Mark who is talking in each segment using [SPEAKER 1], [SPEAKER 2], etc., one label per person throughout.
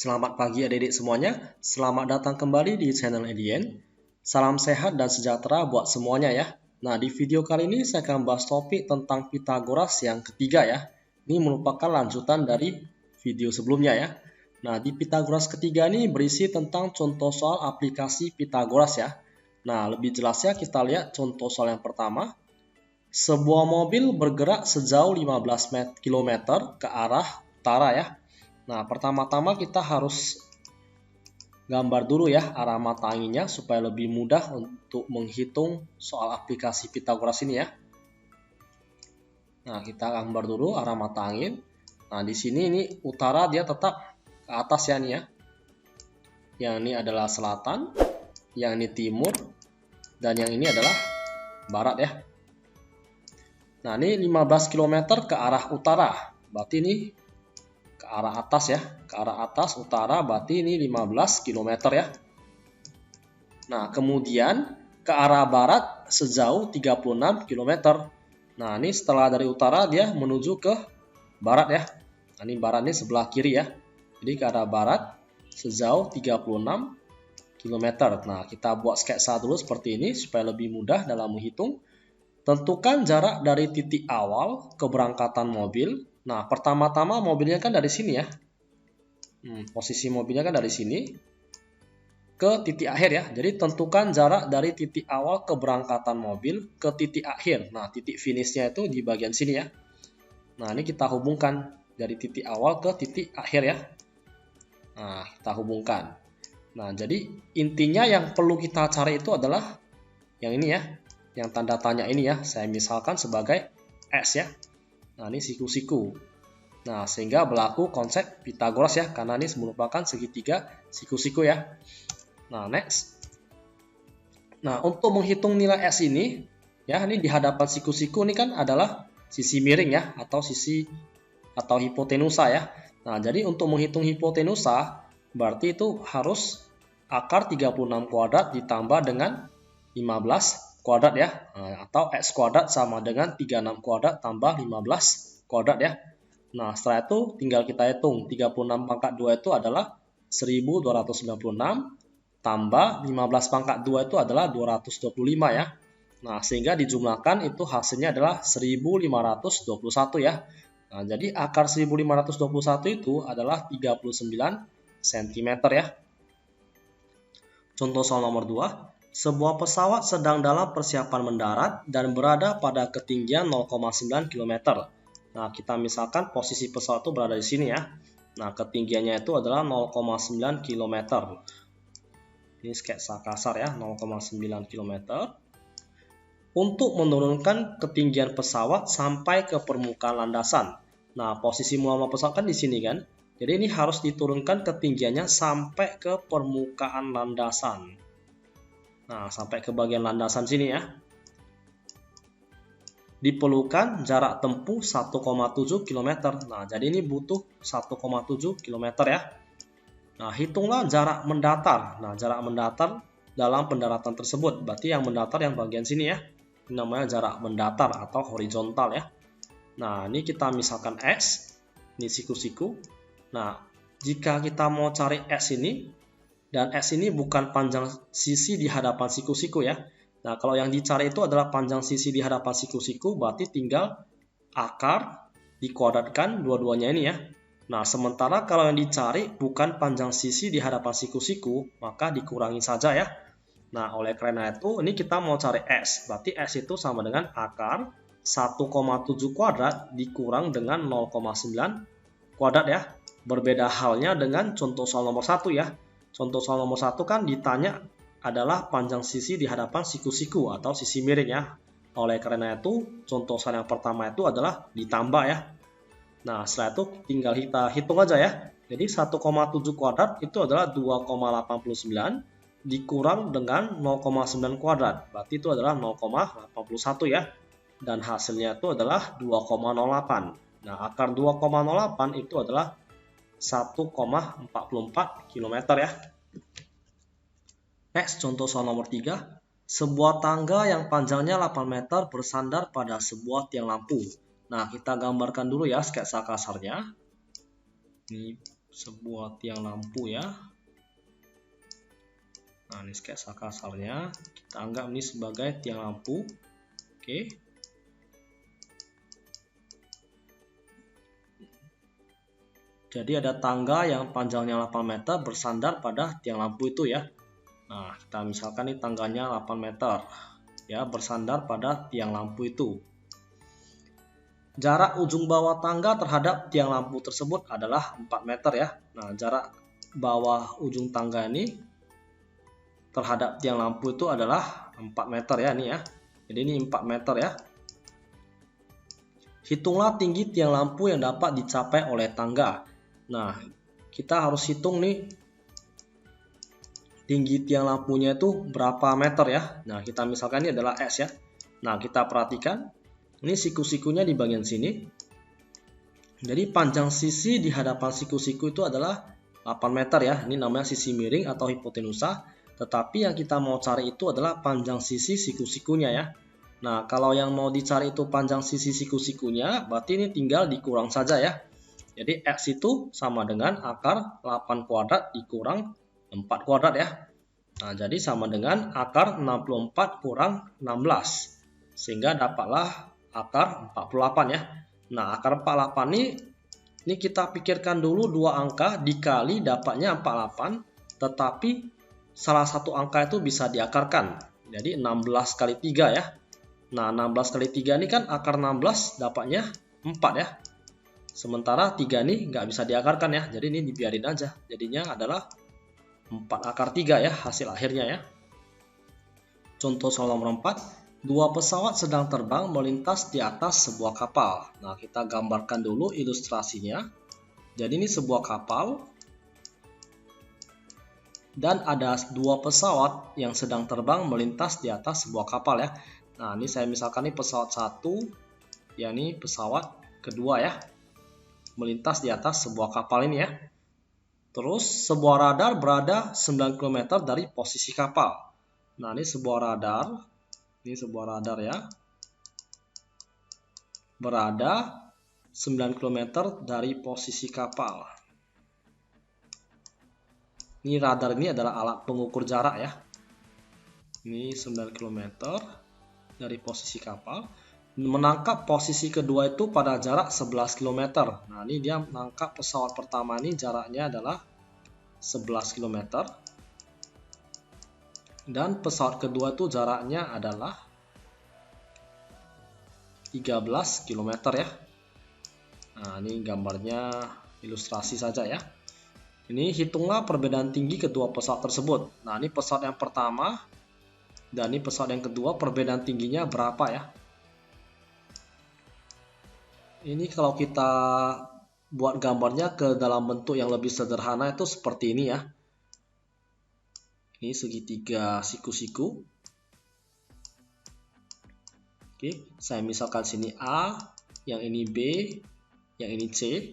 [SPEAKER 1] Selamat pagi adik-adik semuanya, selamat datang kembali di channel Edian. Salam sehat dan sejahtera buat semuanya ya. Nah, di video kali ini saya akan bahas topik tentang Pitagoras yang ketiga ya. Ini merupakan lanjutan dari video sebelumnya ya. Nah, di Pitagoras ketiga ini berisi tentang contoh soal aplikasi Pitagoras ya. Nah, lebih jelasnya kita lihat contoh soal yang pertama. Sebuah mobil bergerak sejauh 15 km ke arah utara ya. Nah, pertama-tama kita harus gambar dulu ya arah mata anginnya supaya lebih mudah untuk menghitung soal aplikasi Pitagoras ini ya. Nah, kita gambar dulu arah mata angin. Nah, di sini ini utara dia tetap ke atas ya nih ya. Yang ini adalah selatan, yang ini timur, dan yang ini adalah barat ya. Nah, ini 15 km ke arah utara. Berarti ini ke arah atas ya, ke arah atas utara, berarti ini 15 km ya. Nah, kemudian ke arah barat sejauh 36 km. Nah, ini setelah dari utara dia menuju ke barat ya. Nah, ini barat ini sebelah kiri ya. Jadi ke arah barat sejauh 36 km. Nah, kita buat sketsa dulu seperti ini supaya lebih mudah dalam menghitung. Tentukan jarak dari titik awal keberangkatan mobil. Nah, pertama-tama mobilnya kan dari sini ya. Posisi mobilnya kan dari sini ke titik akhir ya. Jadi tentukan jarak dari titik awal keberangkatan mobil ke titik akhir. Nah, titik finishnya itu di bagian sini ya. Nah, ini kita hubungkan dari titik awal ke titik akhir ya. Nah, kita hubungkan. Nah, jadi intinya yang perlu kita cari itu adalah yang ini ya. Yang tanda tanya ini ya. Saya misalkan sebagai S ya. Nah, ini siku-siku. Nah, sehingga berlaku konsep Pitagoras ya, karena ini merupakan segitiga siku-siku ya. Nah, next. Nah, untuk menghitung nilai S ini, ya, ini di hadapan siku-siku ini kan adalah sisi miring ya, atau sisi atau hipotenusa ya. Nah, jadi untuk menghitung hipotenusa, berarti itu harus akar 36 kuadrat ditambah dengan 15 kuadrat ya, atau X kuadrat sama dengan 36 kuadrat tambah 15 kuadrat ya. Nah, setelah itu tinggal kita hitung 36 pangkat 2 itu adalah 1296 tambah 15 pangkat 2 itu adalah 225 ya. Nah, sehingga dijumlahkan itu hasilnya adalah 1521 ya. Nah, jadi akar 1521 itu adalah 39 cm ya. Contoh soal nomor 2. Sebuah pesawat sedang dalam persiapan mendarat dan berada pada ketinggian 0,9 km. Nah, kita misalkan posisi pesawat itu berada di sini ya. Nah, ketinggiannya itu adalah 0,9 km. Ini sketsa kasar ya, 0,9 km. Untuk menurunkan ketinggian pesawat sampai ke permukaan landasan. Nah, posisi mula pesawat kan di sini kan. Jadi ini harus diturunkan ketinggiannya sampai ke permukaan landasan. Nah, sampai ke bagian landasan sini ya. Diperlukan jarak tempuh 1,7 km. Nah, jadi ini butuh 1,7 km ya. Nah, hitunglah jarak mendatar. Nah, jarak mendatar dalam pendaratan tersebut. Berarti yang mendatar yang bagian sini ya. Ini namanya jarak mendatar atau horizontal ya. Nah, ini kita misalkan X. Ini siku-siku. Nah, jika kita mau cari X ini, dan S ini bukan panjang sisi di hadapan siku-siku ya. Nah, kalau yang dicari itu adalah panjang sisi di hadapan siku-siku, berarti tinggal akar dikuadratkan dua-duanya ini ya. Nah, sementara kalau yang dicari bukan panjang sisi di hadapan siku-siku, maka dikurangi saja ya. Nah, oleh karena itu, ini kita mau cari S. Berarti S itu sama dengan akar 1,7 kuadrat dikurang dengan 0,9 kuadrat ya. Berbeda halnya dengan contoh soal nomor 1 ya. Contoh soal nomor 1 kan ditanya adalah panjang sisi di hadapan siku-siku atau sisi miring ya. Oleh karena itu, contoh soal yang pertama itu adalah ditambah ya. Nah, setelah itu tinggal kita hitung aja ya. Jadi 1,7 kuadrat itu adalah 2,89 dikurang dengan 0,9 kuadrat. Berarti itu adalah 0,81 ya. Dan hasilnya itu adalah 2,08. Nah, akar 2,08 itu adalah 1,44 km ya. Next, contoh soal nomor 3. Sebuah tangga yang panjangnya 8 meter bersandar pada sebuah tiang lampu. Nah, kita gambarkan dulu ya sketsa kasarnya. Ini sebuah tiang lampu ya. Nah, ini sketsa kasarnya. Kita anggap ini sebagai tiang lampu. Oke. Jadi ada tangga yang panjangnya 8 meter bersandar pada tiang lampu itu ya. Nah, kita misalkan ini tangganya 8 meter ya, bersandar pada tiang lampu itu. Jarak ujung bawah tangga terhadap tiang lampu tersebut adalah 4 meter ya. Nah, jarak bawah ujung tangga ini terhadap tiang lampu itu adalah 4 meter ya ini ya. Jadi ini 4 meter ya. Hitunglah tinggi tiang lampu yang dapat dicapai oleh tangga. Nah, kita harus hitung nih tinggi tiang lampunya itu berapa meter ya. Nah, kita misalkan ini adalah S ya. Nah, kita perhatikan ini siku-sikunya di bagian sini. Jadi panjang sisi di hadapan siku-siku itu adalah 8 meter ya. Ini namanya sisi miring atau hipotenusa. Tetapi yang kita mau cari itu adalah panjang sisi siku-sikunya ya. Nah, kalau yang mau dicari itu panjang sisi siku-sikunya, berarti ini tinggal dikurang saja ya. Jadi X itu sama dengan akar 8 kuadrat dikurang 4 kuadrat ya. Nah, jadi sama dengan akar 64 kurang 16. Sehingga dapatlah akar 48 ya. Nah, akar 48 ini kita pikirkan dulu dua angka dikali dapatnya 48. Tetapi salah satu angka itu bisa diakarkan. Jadi 16 kali 3 ya. Nah, 16 kali 3 ini kan akar 16 dapatnya 4 ya. Sementara 3 ini nggak bisa diakarkan ya. Jadi ini dibiarin aja. Jadinya adalah 4 akar 3 ya hasil akhirnya ya. Contoh soal nomor 4. Dua pesawat sedang terbang melintas di atas sebuah kapal. Nah, kita gambarkan dulu ilustrasinya. Jadi ini sebuah kapal. Dan ada dua pesawat yang sedang terbang melintas di atas sebuah kapal ya. Nah, ini saya misalkan ini pesawat 1, yakni pesawat kedua ya. Melintas di atas sebuah kapal ini ya. Terus sebuah radar berada 9 km dari posisi kapal. Nah, ini sebuah radar. Ini sebuah radar ya. Berada 9 km dari posisi kapal. Ini radar ini adalah alat pengukur jarak ya. Ini 9 km dari posisi kapal. Menangkap posisi kedua itu pada jarak 11 km. Nah, ini dia menangkap pesawat pertama ini jaraknya adalah 11 km. Dan pesawat kedua itu jaraknya adalah 13 km ya. Nah, ini gambarnya ilustrasi saja ya. Ini hitunglah perbedaan tinggi kedua pesawat tersebut. Nah, ini pesawat yang pertama dan ini pesawat yang kedua, perbedaan tingginya berapa ya. Ini kalau kita buat gambarnya ke dalam bentuk yang lebih sederhana itu seperti ini ya. Ini segitiga siku-siku. Oke, saya misalkan sini A, yang ini B, yang ini C.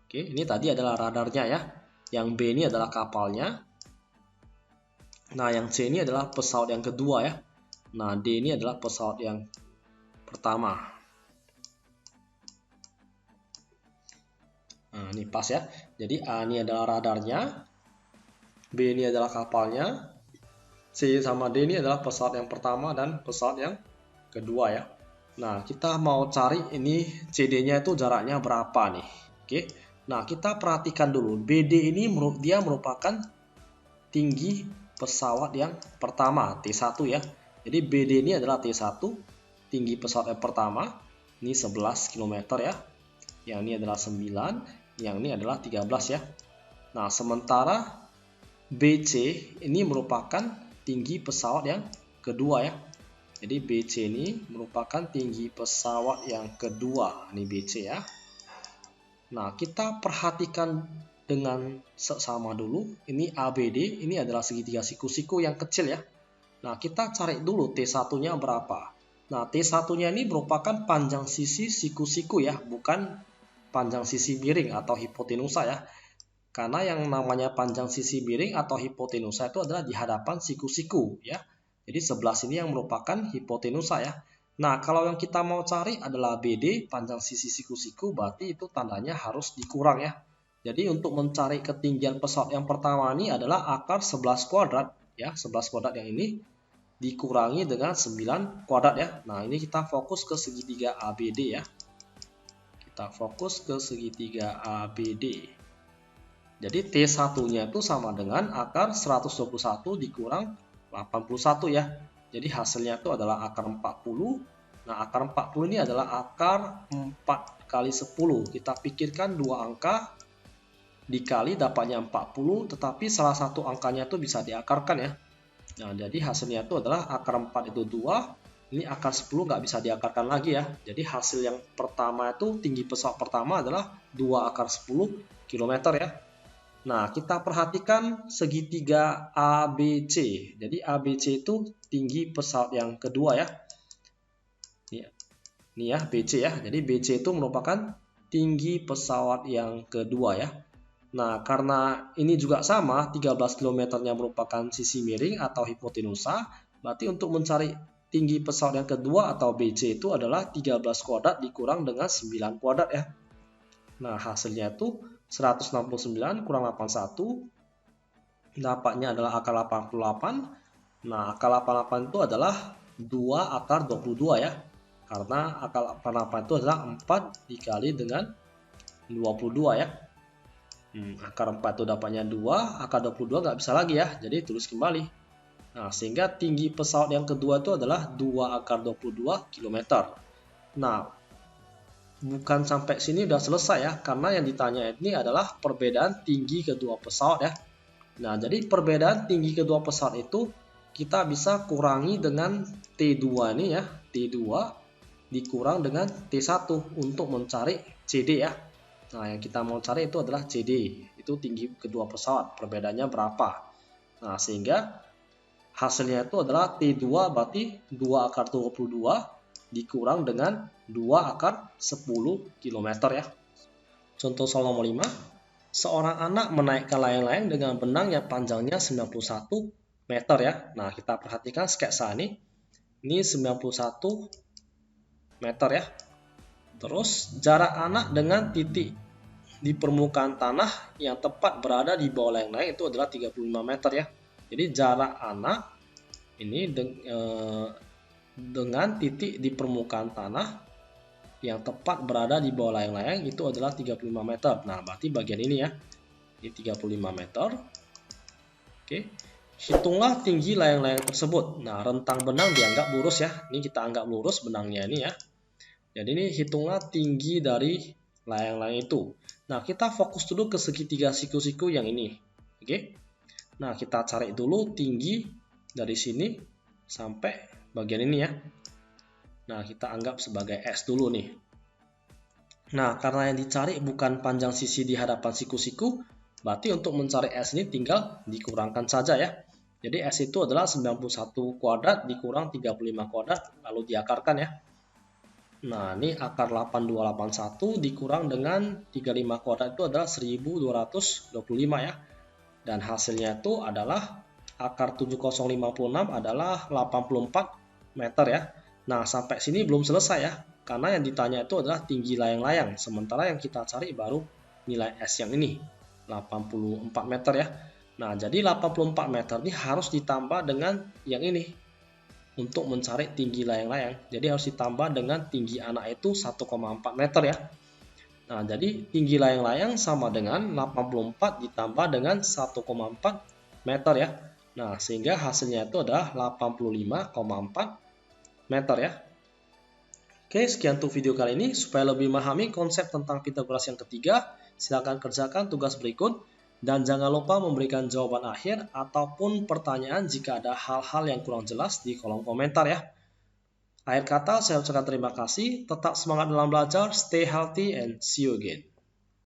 [SPEAKER 1] Oke, ini tadi adalah radarnya ya. Yang B ini adalah kapalnya. Nah, yang C ini adalah pesawat yang kedua ya. Nah, D ini adalah pesawat yang pertama. Nah, ini pas ya. Jadi A ini adalah radarnya. B ini adalah kapalnya, C sama D ini adalah pesawat yang pertama dan pesawat yang kedua ya. Nah, kita mau cari ini CD-nya itu jaraknya berapa nih. Oke. Nah, kita perhatikan dulu. BD ini dia merupakan tinggi pesawat yang pertama, T1 ya. Jadi BD ini adalah T1, tinggi pesawat yang pertama. Ini 11 km ya. Yang ini adalah 9, yang ini adalah 13 ya. Nah, sementara BC ini merupakan tinggi pesawat yang kedua ya. Jadi BC ini merupakan tinggi pesawat yang kedua. Ini BC ya. Nah, kita perhatikan dengan seksama dulu. Ini ABD, ini adalah segitiga siku-siku yang kecil ya. Nah, kita cari dulu T1-nya berapa. Nah, T1-nya ini merupakan panjang sisi siku-siku ya, bukan panjang sisi miring atau hipotenusa ya. Karena yang namanya panjang sisi miring atau hipotenusa itu adalah di hadapan siku-siku ya. Jadi 11 ini yang merupakan hipotenusa ya. Nah, kalau yang kita mau cari adalah BD, panjang sisi siku-siku, berarti itu tandanya harus dikurang ya. Jadi untuk mencari ketinggian pesawat yang pertama ini adalah akar 11 kuadrat ya, 11 kuadrat yang ini dikurangi dengan 9 kuadrat ya. Nah, ini kita fokus ke segitiga ABD ya. Kita fokus ke segitiga ABD. Jadi T1-nya itu sama dengan akar 121 dikurang 81 ya. Jadi hasilnya itu adalah akar 40. Nah, akar 40 ini adalah akar 4 kali 10. Kita pikirkan dua angka dikali dapatnya 40, tetapi salah satu angkanya itu bisa diakarkan ya. Nah, jadi hasilnya itu adalah akar 4 itu 2. Ini akar 10 nggak bisa diakarkan lagi ya. Jadi hasil yang pertama itu tinggi pesawat pertama adalah 2 akar 10 km ya. Nah, kita perhatikan segitiga ABC. Jadi ABC itu tinggi pesawat yang kedua ya. Ini ya BC ya. Jadi BC itu merupakan tinggi pesawat yang kedua ya. Nah, karena ini juga sama, 13 km-nya merupakan sisi miring atau hipotenusa, berarti untuk mencari tinggi pesawat yang kedua atau BC itu adalah 13 kuadrat dikurang dengan 9 kuadrat ya. Nah, hasilnya itu 169 kurang 81, dapatnya adalah akar 88. Nah, akar 88 itu adalah 2 akar 22 ya. Karena akar 88 itu adalah 4 dikali dengan 22 ya. Akar 4 itu dapatnya 2, akar 22 nggak bisa lagi ya, jadi tulis kembali. Nah, sehingga tinggi pesawat yang kedua itu adalah 2 akar 22 km. Nah, bukan sampai sini udah selesai ya, karena yang ditanya ini adalah perbedaan tinggi kedua pesawat ya. Nah, jadi perbedaan tinggi kedua pesawat itu kita bisa kurangi dengan T2 ini ya, T2 dikurang dengan T1 untuk mencari CD ya. Nah, yang kita mau cari itu adalah CD, itu tinggi kedua pesawat, perbedaannya berapa. Nah, sehingga hasilnya itu adalah T2 berarti 2 akar 22 dikurang dengan 2 akar 10 km ya. Contoh soal nomor 5, seorang anak menaikkan layang-layang dengan benang yang panjangnya 91 meter ya. Nah, kita perhatikan sketsa ini 91 meter ya. Terus jarak anak dengan titik di permukaan tanah yang tepat berada di bawah layang-layang itu adalah 35 meter ya. Jadi jarak anak ini dengan titik di permukaan tanah yang tepat berada di bawah layang-layang itu adalah 35 meter. Nah, berarti bagian ini ya. Ini 35 meter. Oke. Hitunglah tinggi layang-layang tersebut. Nah, rentang benang dianggap lurus ya. Ini kita anggap lurus benangnya ini ya. Jadi ini hitunglah tinggi dari layang-layang itu. Nah, kita fokus dulu ke segitiga siku-siku yang ini. Oke. Nah, kita cari dulu tinggi dari sini sampai bagian ini ya. Nah, kita anggap sebagai S dulu nih. Nah, karena yang dicari bukan panjang sisi di hadapan siku-siku, berarti untuk mencari S ini tinggal dikurangkan saja ya. Jadi S itu adalah 91 kuadrat dikurang 35 kuadrat, lalu diakarkan ya. Nah, ini akar 8281 dikurang dengan 35 kuadrat itu adalah 1225 ya. Dan hasilnya itu adalah akar 7056 adalah 84 meter ya. Nah, sampai sini belum selesai ya. Karena yang ditanya itu adalah tinggi layang-layang. Sementara yang kita cari baru nilai S yang ini, 84 meter ya. Nah, jadi 84 meter ini harus ditambah dengan yang ini. Untuk mencari tinggi layang-layang, jadi harus ditambah dengan tinggi anak itu 1,4 meter ya. Nah, jadi tinggi layang-layang sama dengan 84 ditambah dengan 1,4 meter ya. Nah, sehingga hasilnya itu adalah 85,4 meter ya. Oke, sekian untuk video kali ini. Supaya lebih memahami konsep tentang Pythagoras yang ketiga, silakan kerjakan tugas berikut. Dan jangan lupa memberikan jawaban akhir ataupun pertanyaan jika ada hal-hal yang kurang jelas di kolom komentar ya. Akhir kata, saya ucapkan terima kasih. Tetap semangat dalam belajar, stay healthy, and see you again.